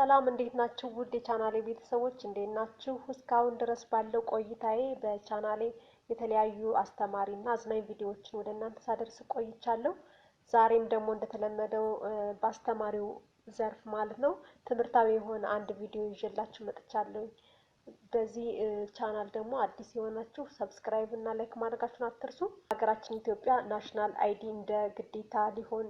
ሰላም እንዴት ናችሁ? ውድ የቻናሌ ቤተሰቦች እንዴት ናችሁ? እስካሁን ድረስ ባለው ቆይታዬ በቻናሌ የተለያዩ አስተማሪና አዝናኝ ቪዲዮዎችን ወደ እናንተ ሳደርስ ቆይቻለሁ። ዛሬም ደግሞ እንደተለመደው በአስተማሪው ዘርፍ ማለት ነው ትምህርታዊ የሆነ አንድ ቪዲዮ ይዤላችሁ መጥቻለሁ። በዚህ ቻናል ደግሞ አዲስ የሆናችሁ ሰብስክራይብ እና ላይክ ማድረጋችሁን አትርሱ። ሀገራችን ኢትዮጵያ ናሽናል አይዲ እንደ ግዴታ ሊሆን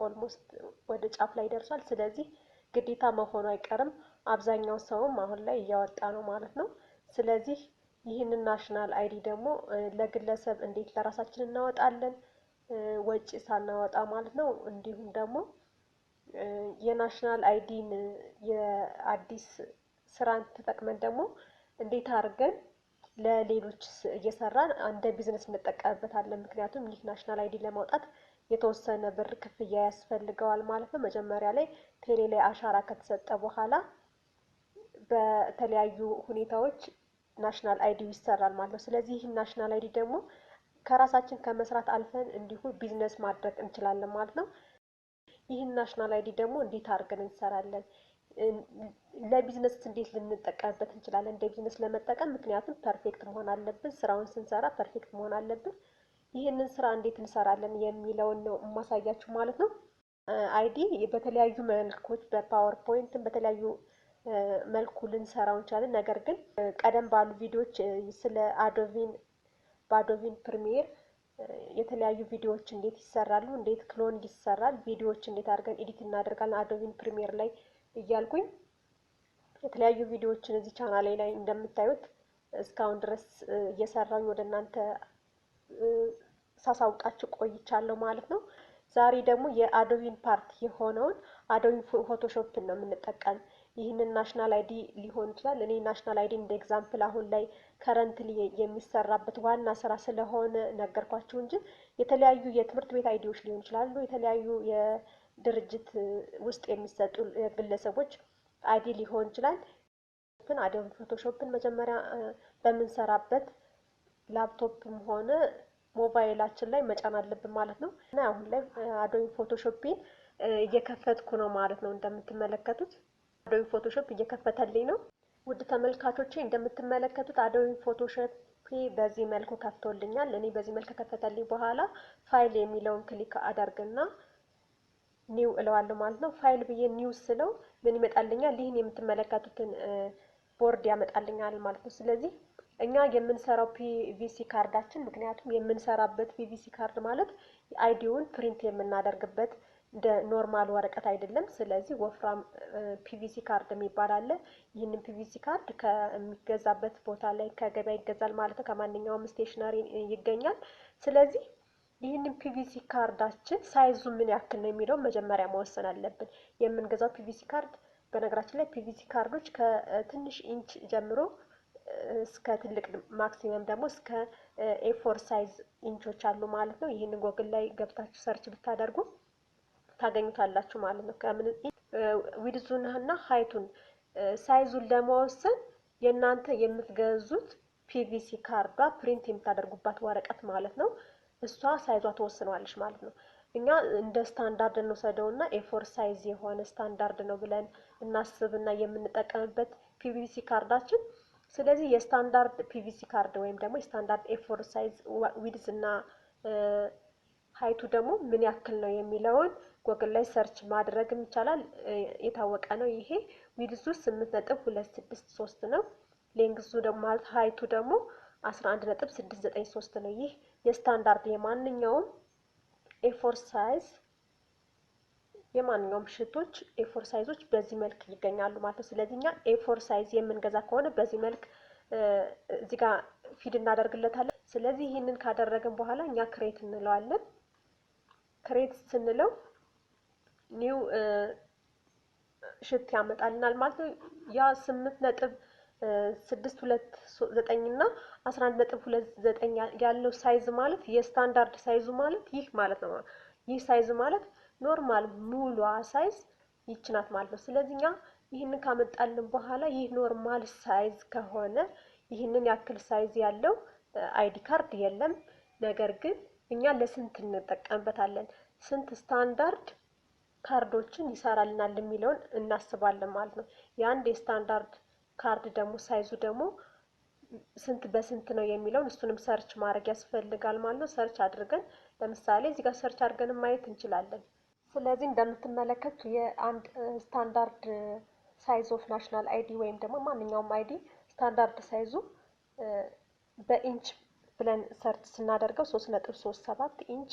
ኦልሞስት ወደ ጫፍ ላይ ደርሷል። ስለዚህ ግዴታ መሆኑ አይቀርም። አብዛኛው ሰውም አሁን ላይ እያወጣ ነው ማለት ነው። ስለዚህ ይህንን ናሽናል አይዲ ደግሞ ለግለሰብ እንዴት ለራሳችን እናወጣለን ወጪ ሳናወጣ ማለት ነው። እንዲሁም ደግሞ የናሽናል አይዲን የአዲስ ስራን ተጠቅመን ደግሞ እንዴት አድርገን ለሌሎች እየሰራን እንደ ቢዝነስ እንጠቀምበታለን። ምክንያቱም ይህ ናሽናል አይዲ ለማውጣት የተወሰነ ብር ክፍያ ያስፈልገዋል ማለት ነው። መጀመሪያ ላይ ቴሌ ላይ አሻራ ከተሰጠ በኋላ በተለያዩ ሁኔታዎች ናሽናል አይዲ ይሰራል ማለት ነው። ስለዚህ ይህ ናሽናል አይዲ ደግሞ ከራሳችን ከመስራት አልፈን እንዲሁ ቢዝነስ ማድረግ እንችላለን ማለት ነው። ይህን ናሽናል አይዲ ደግሞ እንዴት አድርገን እንሰራለን? ለቢዝነስ እንዴት ልንጠቀምበት እንችላለን? እንደ ቢዝነስ ለመጠቀም ምክንያቱም ፐርፌክት መሆን አለብን። ስራውን ስንሰራ ፐርፌክት መሆን አለብን። ይህንን ስራ እንዴት እንሰራለን የሚለውን ነው የማሳያችሁ ማለት ነው። አይዲ በተለያዩ መልኮች በፓወርፖይንት በተለያዩ መልኩ ልንሰራው እንችላለን። ነገር ግን ቀደም ባሉ ቪዲዮዎች ስለ በአዶቢን ፕሪሚየር የተለያዩ ቪዲዮዎች እንዴት ይሰራሉ፣ እንዴት ክሎን ይሰራል፣ ቪዲዮዎች እንዴት አድርገን ኤዲት እናደርጋለን አዶቢን ፕሪሚየር ላይ እያልኩኝ የተለያዩ ቪዲዮዎችን እዚህ ቻናሌ ላይ እንደምታዩት እስካሁን ድረስ እየሰራኝ ወደ እናንተ ሳሳውቃችሁ ቆይቻለሁ ማለት ነው። ዛሬ ደግሞ የአዶቢን ፓርት የሆነውን አዶቢን ፎቶሾፕን ነው የምንጠቀም። ይህንን ናሽናል አይዲ ሊሆን ይችላል። እኔ ናሽናል አይዲ እንደ ኤግዛምፕል አሁን ላይ ከረንትሊ የሚሰራበት ዋና ስራ ስለሆነ ነገርኳችሁ እንጂ የተለያዩ የትምህርት ቤት አይዲዎች ሊሆን ይችላሉ። የተለያዩ የድርጅት ውስጥ የሚሰጡ ግለሰቦች አይዲ ሊሆን ይችላል። አዶቢን ፎቶሾፕን መጀመሪያ በምንሰራበት ላፕቶፕም ሆነ ሞባይላችን ላይ መጫን አለብን ማለት ነው። እና አሁን ላይ አዶቢን ፎቶሾፕን እየከፈትኩ ነው ማለት ነው። እንደምትመለከቱት አዶቢን ፎቶሾፕ እየከፈተልኝ ነው። ውድ ተመልካቾቼ እንደምትመለከቱት አዶቢን ፎቶሾፕ በዚህ መልኩ ከፍቶልኛል። እኔ በዚህ መልኩ ከከፈተልኝ በኋላ ፋይል የሚለውን ክሊክ አደርግና ኒው እለዋለሁ ማለት ነው። ፋይል ብዬ ኒው ስለው ምን ይመጣልኛል? ይህን የምትመለከቱትን ቦርድ ያመጣልኛል ማለት ነው። ስለዚህ እኛ የምንሰራው ፒቪሲ ካርዳችን ምክንያቱም የምንሰራበት ፒቪሲ ካርድ ማለት አይዲውን ፕሪንት የምናደርግበት እንደ ኖርማል ወረቀት አይደለም። ስለዚህ ወፍራም ፒቪሲ ካርድ የሚባል አለ። ይህንን ፒቪሲ ካርድ ከሚገዛበት ቦታ ላይ ከገበያ ይገዛል ማለት ነው። ከማንኛውም ስቴሽነሪ ይገኛል። ስለዚህ ይህንን ፒቪሲ ካርዳችን ሳይዙ ምን ያክል ነው የሚለው መጀመሪያ መወሰን አለብን። የምንገዛው ፒቪሲ ካርድ በነገራችን ላይ ፒቪሲ ካርዶች ከትንሽ ኢንች ጀምሮ እስከ ትልቅ ማክሲመም ደግሞ እስከ ኤ4 ሳይዝ ኢንቾች አሉ ማለት ነው። ይህንን ጎግል ላይ ገብታችሁ ሰርች ብታደርጉ ታገኙታላችሁ ማለት ነው። ከምን ዊድዙንና ሃይቱን ሳይዙን ለመወሰን የእናንተ የምትገዙት ፒቪሲ ካርዷ ፕሪንት የምታደርጉባት ወረቀት ማለት ነው። እሷ ሳይዟ ተወስነዋለች ማለት ነው። እኛ እንደ ስታንዳርድ እንወስደውና ኤ4 ሳይዝ የሆነ ስታንዳርድ ነው ብለን እናስብና የምንጠቀምበት ፒቪሲ ካርዳችን። ስለዚህ የስታንዳርድ ፒቪሲ ካርድ ወይም ደግሞ የስታንዳርድ ኤ4 ሳይዝ ዊድዝ እና ሃይቱ ደግሞ ምን ያክል ነው የሚለውን ጎግል ላይ ሰርች ማድረግም ይቻላል። የታወቀ ነው። ይሄ ዊድዙ 8.263 ነው። ሌንግዙ ደግሞ ማለት ሃይቱ ደግሞ 11.693 ነው። ይህ የስታንዳርድ የማንኛውም ኤ4 ሳይዝ የማንኛውም ሽቶች ኤ4 ሳይዞች በዚህ መልክ ይገኛሉ ማለት ነው። ስለዚህ እኛ ኤ4 ሳይዝ የምንገዛ ከሆነ በዚህ መልክ እዚህ ጋር ፊድ እናደርግለታለን። ስለዚህ ይህንን ካደረግን በኋላ እኛ ክሬት እንለዋለን። ክሬት ስንለው ኒው ሽት ያመጣልናል ማለት ነው። ያ 8.629 እና 11.29 ያለው ሳይዝ ማለት የስታንዳርድ ሳይዙ ማለት ይህ ማለት ነው። ይህ ሳይዝ ማለት ኖርማል ሙሉ ሳይዝ ይችናት ማለት ነው። ስለዚህ እኛ ይህንን ካመጣልን በኋላ ይህ ኖርማል ሳይዝ ከሆነ ይህንን ያክል ሳይዝ ያለው አይዲ ካርድ የለም። ነገር ግን እኛ ለስንት እንጠቀምበታለን? ስንት ስታንዳርድ ካርዶችን ይሰራልናል የሚለውን እናስባለን ማለት ነው። የአንድ የስታንዳርድ ካርድ ደግሞ ሳይዙ ደግሞ ስንት በስንት ነው የሚለውን እሱንም ሰርች ማድረግ ያስፈልጋል ማለት ነው። ሰርች አድርገን ለምሳሌ እዚህ ጋር ሰርች አድርገን ማየት እንችላለን። ስለዚህ እንደምትመለከቱ የአንድ ስታንዳርድ ሳይዝ ኦፍ ናሽናል አይዲ ወይም ደግሞ ማንኛውም አይዲ ስታንዳርድ ሳይዙ በኢንች ብለን ሰርች ስናደርገው 3.37 ኢንች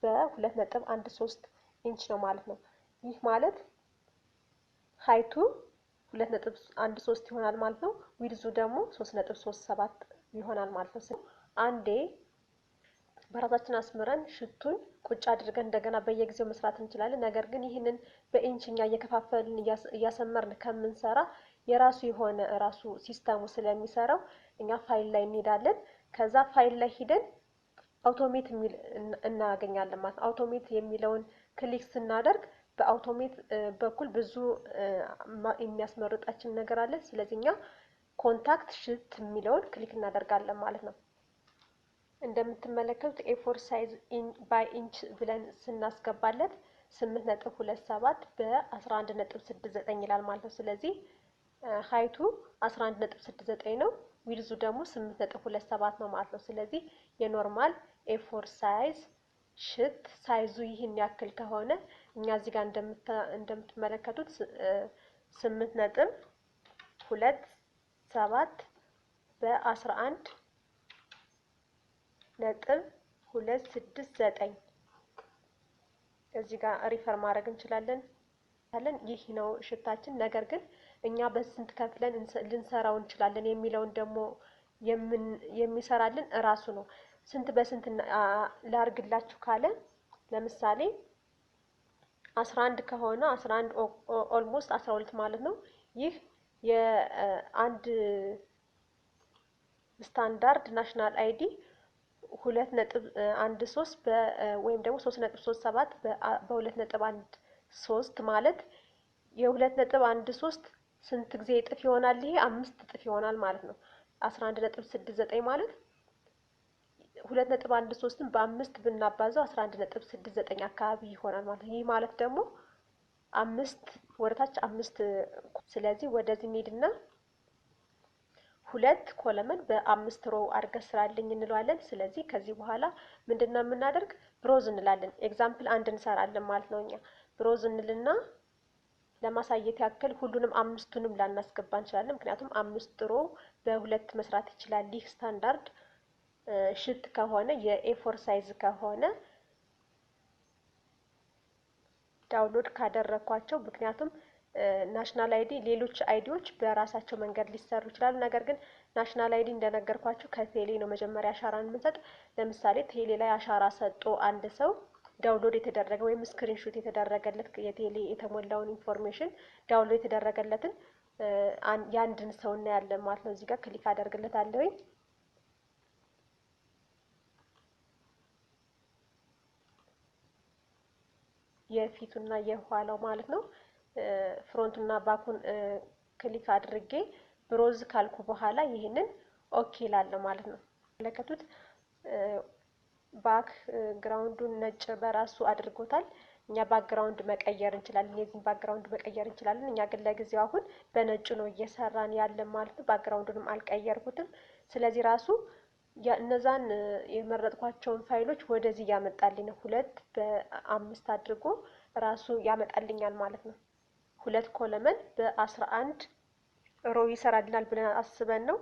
በ2.13 ኢንች ነው ማለት ነው። ይህ ማለት ሀይቱ 2.13 ይሆናል ማለት ነው። ዊድዙ ደግሞ 3.37 ይሆናል ማለት ነው። አንዴ በራሳችን አስምረን ሽቱን ቁጭ አድርገን እንደገና በየጊዜው መስራት እንችላለን። ነገር ግን ይህንን በኢንችኛ እየከፋፈልን እያሰመርን ከምንሰራ የራሱ የሆነ ራሱ ሲስተሙ ስለሚሰራው እኛ ፋይል ላይ እንሄዳለን። ከዛ ፋይል ላይ ሂደን አውቶሜት የሚል እናገኛለን ማለት ነው። አውቶሜት የሚለውን ክሊክ ስናደርግ በአውቶሜት በኩል ብዙ የሚያስመርጣችን ነገር አለ። ስለዚህ እኛ ኮንታክት ሽት የሚለውን ክሊክ እናደርጋለን ማለት ነው። እንደምትመለከቱት ኤ4 ሳይዝ ባይ ኢንች ብለን ስናስገባለት 8.27 በ11.69 ይላል ማለት ነው። ስለዚህ ሀይቱ 11.69 ነው፣ ዊድዙ ደግሞ 8.27 ነው ማለት ነው። ስለዚህ የኖርማል ኤ4 ሳይዝ ሽት ሳይዙ ይህን ያክል ከሆነ እኛ እዚህ ጋር እንደምትመለከቱት 8.27 በ11.269 እዚህ ጋር ሪፈር ማድረግ እንችላለን። ይህ ነው ሽታችን። ነገር ግን እኛ በስንት ከፍለን ልንሰራው እንችላለን የሚለውን ደግሞ የሚሰራልን እራሱ ነው። ስንት በስንት ላርግላችሁ ካለ ለምሳሌ 11 ከሆነ 11 ኦልሞስት 12 ማለት ነው። ይህ የአንድ ስታንዳርድ ናሽናል አይዲ 2.13 ወይም ደግሞ 3.37 በ2.13 ማለት የ2.13 ስንት ጊዜ እጥፍ ይሆናል? ይሄ 5 እጥፍ ይሆናል ማለት ነው። 11.69 ማለት 2.13ን በ5 ብናባዛው 11.69 አካባቢ ይሆናል ማለት ነው። ይህ ማለት ደግሞ 5 ወደታች 5። ስለዚህ ወደዚህ እንሂድና 2 ኮለመን በ5 ሮው አድርገን ስራልኝ እንለዋለን። ስለዚህ ከዚህ በኋላ ምንድነው የምናደርግ? ብሮዝ እንላለን። ኤግዛምፕል አንድ እንሰራለን ማለት ነው። እኛ ብሮዝ እንልና ለማሳየት ያክል ሁሉንም 5ቱንም ላናስገባ እንችላለን። ምክንያቱም 5 ሮው በ2 መስራት ይችላል። ይህ ስታንዳርድ ሽት ከሆነ የኤ4 ሳይዝ ከሆነ ዳውንሎድ ካደረኳቸው፣ ምክንያቱም ናሽናል አይዲ ሌሎች አይዲዎች በራሳቸው መንገድ ሊሰሩ ይችላሉ። ነገር ግን ናሽናል አይዲ እንደነገርኳችሁ ከቴሌ ነው መጀመሪያ አሻራን የምንሰጥ። ለምሳሌ ቴሌ ላይ አሻራ ሰጥቶ አንድ ሰው ዳውንሎድ የተደረገ ወይም ስክሪንሾት የተደረገለት የቴሌ የተሞላውን ኢንፎርሜሽን ዳውንሎድ የተደረገለትን የአንድን ሰው እናያለን ማለት ነው። እዚህ ጋር ክሊክ አደርግለታለሁኝ። የፊቱና የኋላው ማለት ነው። ፍሮንቱና ባኩን ክሊክ አድርጌ ብሮዝ ካልኩ በኋላ ይህንን ኦኬ ላለው ማለት ነው። ተመለከቱት፣ ባክ ግራውንዱን ነጭ በራሱ አድርጎታል። እኛ ባክግራውንድ መቀየር እንችላለን። የዚህን ባክግራውንድ መቀየር እንችላለን። እኛ ግን ለጊዜው አሁን በነጭ ነው እየሰራን ያለን ማለት ነው። ባክግራውንዱንም አልቀየርኩትም። ስለዚህ ራሱ እነዛን የመረጥኳቸውን ፋይሎች ወደዚህ ያመጣልኝ ነው። 2 በ5 አድርጎ ራሱ ያመጣልኛል ማለት ነው። 2 ኮለመን በ11 ሮው ይሰራልናል ብለን አስበን ነው።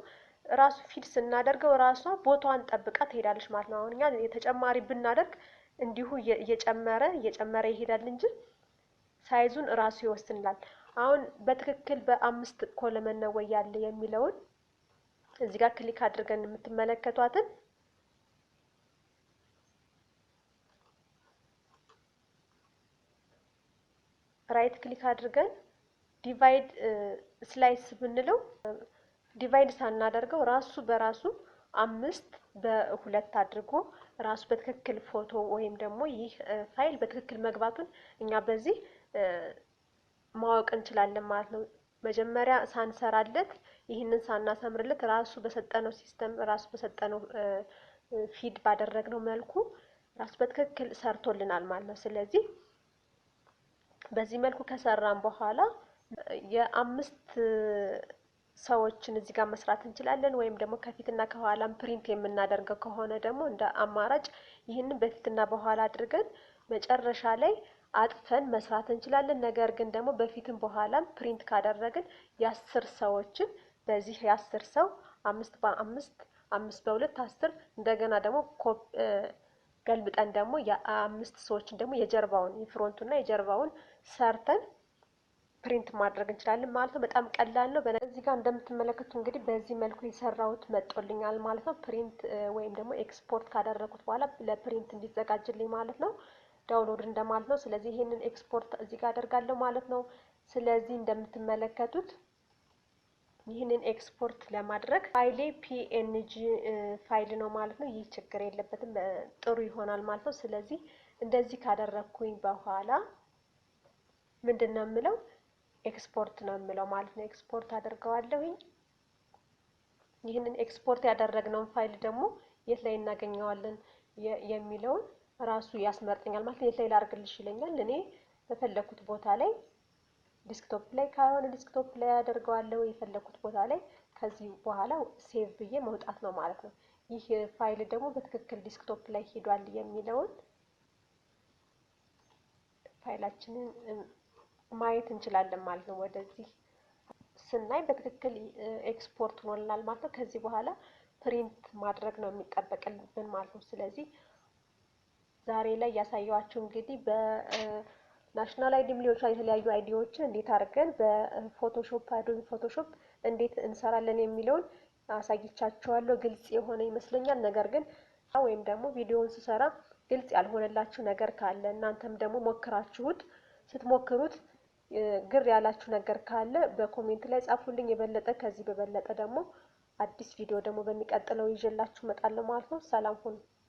ራሱ ፊድ ስናደርገው ራሷ ቦታዋን ጠብቃ ትሄዳለች ማለት ነው። አሁን እኛ የተጨማሪ ብናደርግ እንዲሁ እየጨመረ ይሄዳል እንጂ ሳይዙን ራሱ ይወስንላል። አሁን በትክክል በ5 ኮለመን ነው ወይ ያለ የሚለውን እዚህ ጋር ክሊክ አድርገን የምትመለከቷትን ራይት ክሊክ አድርገን ዲቫይድ ስላይስ ብንለው ዲቫይድ ሳናደርገው ራሱ በራሱ 5 በ2 አድርጎ ራሱ በትክክል ፎቶ ወይም ደግሞ ይህ ፋይል በትክክል መግባቱን እኛ በዚህ ማወቅ እንችላለን ማለት ነው። መጀመሪያ ሳንሰራለት ይህንን ሳናሰምርለት ራሱ በሰጠነው ሲስተም ራሱ በሰጠነው ፊድ ባደረግነው መልኩ ራሱ በትክክል ሰርቶልናል ማለት ነው። ስለዚህ በዚህ መልኩ ከሰራን በኋላ የአምስት ሰዎችን እዚህ ጋር መስራት እንችላለን። ወይም ደግሞ ከፊትና ከኋላም ፕሪንት የምናደርገው ከሆነ ደግሞ እንደ አማራጭ ይህንን በፊትና በኋላ አድርገን መጨረሻ ላይ አጥፈን መስራት እንችላለን። ነገር ግን ደግሞ በፊትም በኋላም ፕሪንት ካደረግን የ10 ሰዎችን በዚህ የ10 ሰው 5 በ5 5 በ2 10 እንደገና ደግሞ ገልብጠን ደግሞ የ5 ሰዎችን ደግሞ የጀርባውን የፍሮንቱና የጀርባውን ሰርተን ፕሪንት ማድረግ እንችላለን ማለት ነው። በጣም ቀላል ነው። እዚህ ጋር እንደምትመለከቱ እንግዲህ በዚህ መልኩ የሰራሁት መጥቶልኛል ማለት ነው። ፕሪንት ወይም ደግሞ ኤክስፖርት ካደረጉት በኋላ ለፕሪንት እንዲዘጋጅልኝ ማለት ነው። ዳውንሎድ እንደማለት ነው። ስለዚህ ይሄንን ኤክስፖርት እዚህ ጋር አደርጋለሁ ማለት ነው። ስለዚህ እንደምትመለከቱት ይህንን ኤክስፖርት ለማድረግ ፋይሌ ፒኤንጂ ፋይል ነው ማለት ነው። ይህ ችግር የለበትም፣ ጥሩ ይሆናል ማለት ነው። ስለዚህ እንደዚህ ካደረግኩኝ በኋላ ምንድነው የምለው ኤክስፖርት ነው የምለው ማለት ነው። ኤክስፖርት አድርገዋለሁኝ። ይህንን ኤክስፖርት ያደረግነውን ፋይል ደግሞ የት ላይ እናገኘዋለን የሚለውን ራሱ ያስመርጠኛል ማለት ነው። የት ላይ ላድርግልሽ ይለኛል። እኔ በፈለኩት ቦታ ላይ ዲስክቶፕ ላይ ካይሆን ዲስክቶፕ ላይ ያደርገዋለሁ፣ የፈለኩት ቦታ ላይ። ከዚህ በኋላ ሴቭ ብዬ መውጣት ነው ማለት ነው። ይህ ፋይል ደግሞ በትክክል ዲስክቶፕ ላይ ሄዷል የሚለውን ፋይላችንን ማየት እንችላለን ማለት ነው። ወደዚህ ስናይ በትክክል ኤክስፖርት ሆኖልናል ማለት ነው። ከዚህ በኋላ ፕሪንት ማድረግ ነው የሚጠበቅብን ማለት ነው። ስለዚህ ዛሬ ላይ ያሳየኋችሁ እንግዲህ በናሽናል አይዲም ሊሆን ይችላል የተለያዩ አይዲዎችን እንዴት አድርገን በፎቶሾፕ አዶቢ ፎቶሾፕ እንዴት እንሰራለን የሚለውን አሳይቻችኋለሁ። ግልጽ የሆነ ይመስለኛል። ነገር ግን ወይም ደግሞ ቪዲዮውን ስሰራ ግልጽ ያልሆነላችሁ ነገር ካለ እናንተም ደግሞ ሞክራችሁት ስትሞክሩት ግር ያላችሁ ነገር ካለ በኮሜንት ላይ ጻፉልኝ። የበለጠ ከዚህ በበለጠ ደግሞ አዲስ ቪዲዮ ደግሞ በሚቀጥለው ይዤላችሁ እመጣለሁ ማለት ነው። ሰላም ሁኑ።